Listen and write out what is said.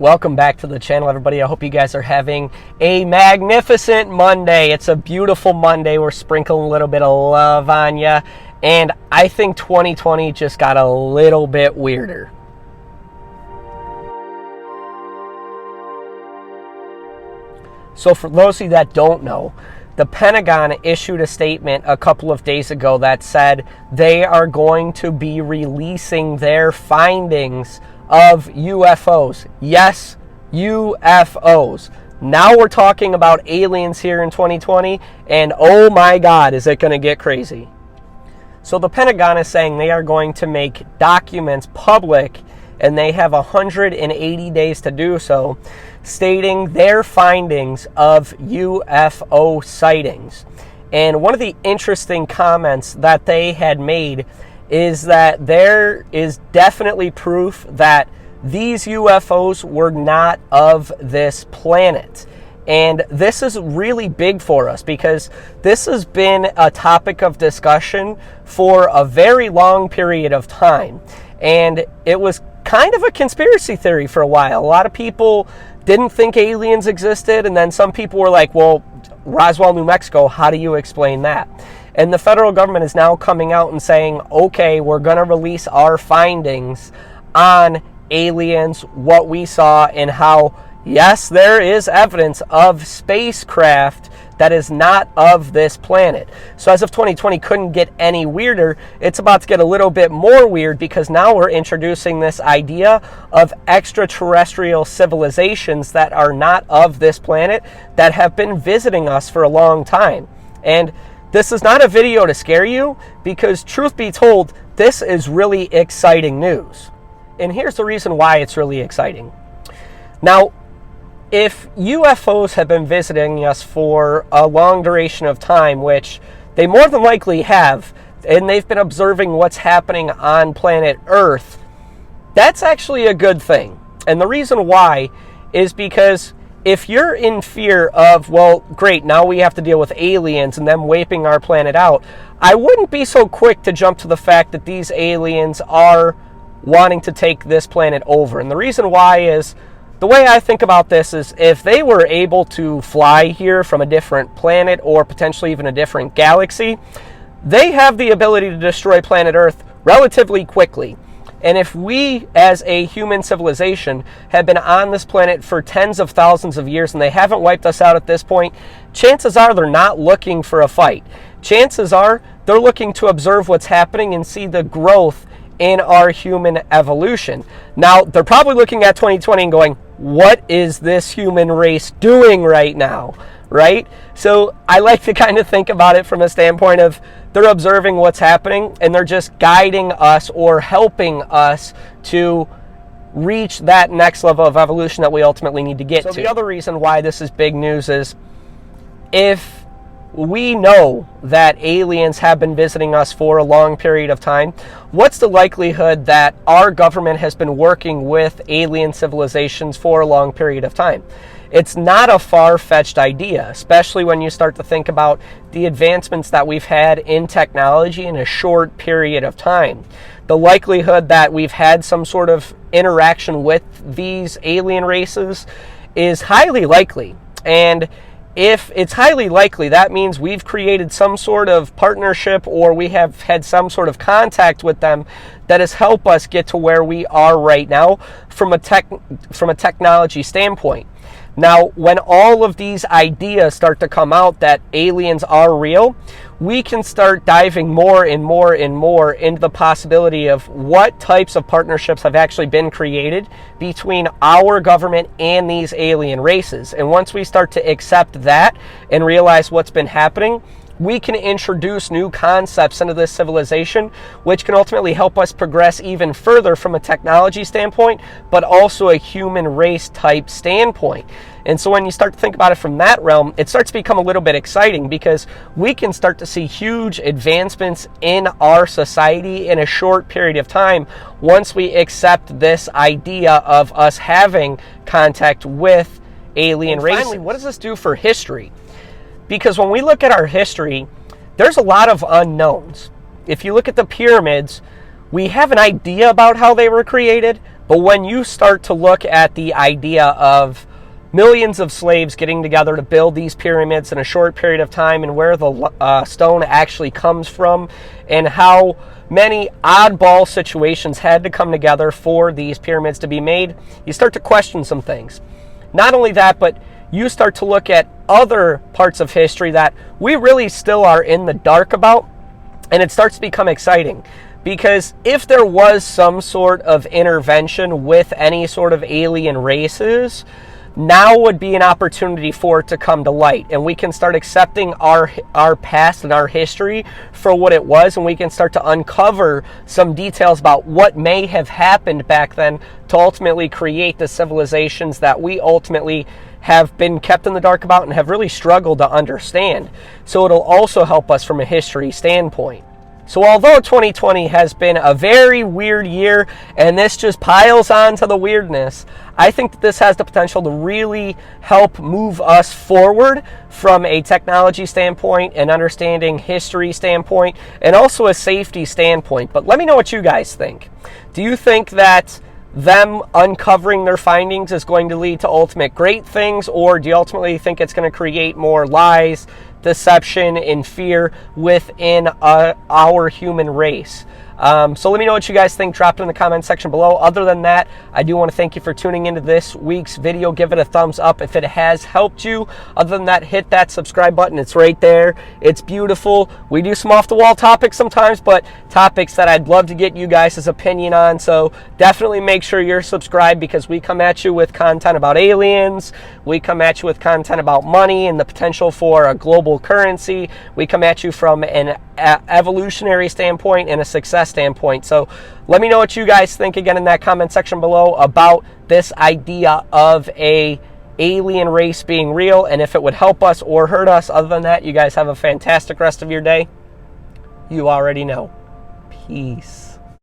Welcome back to the channel, everybody. I hope you guys are having a magnificent Monday. It's a beautiful Monday. We're sprinkling a little bit of love on you. And I think 2020 just got a little bit weirder. So for those of you that don't know, the Pentagon issued a statement a couple of days ago that said they are going to be releasing their findings of UFOs. Yes, UFOs. Now we're talking about aliens here in 2020, and oh my God, is it going to get crazy. So the Pentagon is saying they are going to make documents public, and they have 180 days to do so, stating their findings of UFO sightings. And one of the interesting comments that they had made is that there is definitely proof that these UFOs were not of this planet. And this is really big for us because this has been a topic of discussion for a very long period of time. And it was kind of a conspiracy theory for a while. A lot of people didn't think aliens existed, and then some people were like, well, Roswell, New Mexico, how do you explain that? And the federal government is now coming out and saying, okay, we're going to release our findings on aliens, what we saw, and how, yes, there is evidence of spacecraft that is not of this planet. So as of 2020 couldn't get any weirder, it's about to get a little bit more weird because now we're introducing this idea of extraterrestrial civilizations that are not of this planet that have been visiting us for a long time. And this is not a video to scare you because, truth be told, this is really exciting news. And here's the reason why it's really exciting. Now, if UFOs have been visiting us for a long duration of time, which they more than likely have, and they've been observing what's happening on planet Earth, that's actually a good thing. And the reason why is because if you're in fear of, well, great, now we have to deal with aliens and them wiping our planet out, I wouldn't be so quick to jump to the fact that these aliens are wanting to take this planet over. And the reason why is, the way I think about this is if they were able to fly here from a different planet or potentially even a different galaxy, they have the ability to destroy planet Earth relatively quickly. And if we, as a human civilization, have been on this planet for tens of thousands of years and they haven't wiped us out at this point, chances are they're not looking for a fight. Chances are they're looking to observe what's happening and see the growth in our human evolution. Now, they're probably looking at 2020 and going, what is this human race doing right now, right? So I like to kind of think about it from a standpoint of they're observing what's happening and they're just guiding us or helping us to reach that next level of evolution that we ultimately need to get to. So the other reason why this is big news is if we know that aliens have been visiting us for a long period of time, what's the likelihood that our government has been working with alien civilizations for a long period of time? It's not a far-fetched idea, especially when you start to think about the advancements that we've had in technology in a short period of time. The likelihood that we've had some sort of interaction with these alien races is highly likely. And if it's highly likely, that means we've created some sort of partnership or we have had some sort of contact with them that has helped us get to where we are right now from a technology standpoint. Now, when all of these ideas start to come out that aliens are real, we can start diving more and more and more into the possibility of what types of partnerships have actually been created between our government and these alien races. And once we start to accept that and realize what's been happening, we can introduce new concepts into this civilization, which can ultimately help us progress even further from a technology standpoint, but also a human race type standpoint. And so when you start to think about it from that realm, it starts to become a little bit exciting because we can start to see huge advancements in our society in a short period of time once we accept this idea of us having contact with alien races. Finally, what does this do for history? Because when we look at our history, there's a lot of unknowns. If you look at the pyramids, we have an idea about how they were created, But when you start to look at the idea of millions of slaves getting together to build these pyramids in a short period of time, and where the stone actually comes from, and how many oddball situations had to come together for these pyramids to be made, you start to question some things. Not only that, but you start to look at other parts of history that we really still are in the dark about, and it starts to become exciting. Because if there was some sort of intervention with any sort of alien races, now would be an opportunity for it to come to light, and we can start accepting our past and our history for what it was, and we can start to uncover some details about what may have happened back then to ultimately create the civilizations that we ultimately have been kept in the dark about and have really struggled to understand. So it'll also help us from a history standpoint. So although 2020 has been a very weird year, and this just piles on to the weirdness, I think that this has the potential to really help move us forward from a technology standpoint, an understanding history standpoint, and also a safety standpoint. But let me know what you guys think. Do you think that them uncovering their findings is going to lead to ultimate great things, or do you ultimately think it's going to create more lies, deception, and fear within our human race? So let me know what you guys think. Drop it in the comment section below. Other than that, I do want to thank you for tuning into this week's video. Give it a thumbs up if it has helped you. Other than that, hit that subscribe button. It's right there. It's beautiful. We do some off-the-wall topics sometimes, but topics that I'd love to get you guys' opinion on. So definitely make sure you're subscribed, because we come at you with content about aliens. We come at you with content about money and the potential for a global currency. We come at you from an evolutionary standpoint and a success standpoint. So let me know what you guys think again in that comment section below about this idea of a alien race being real, and if it would help us or hurt us. Other than that, you guys have a fantastic rest of your day. You already know. Peace.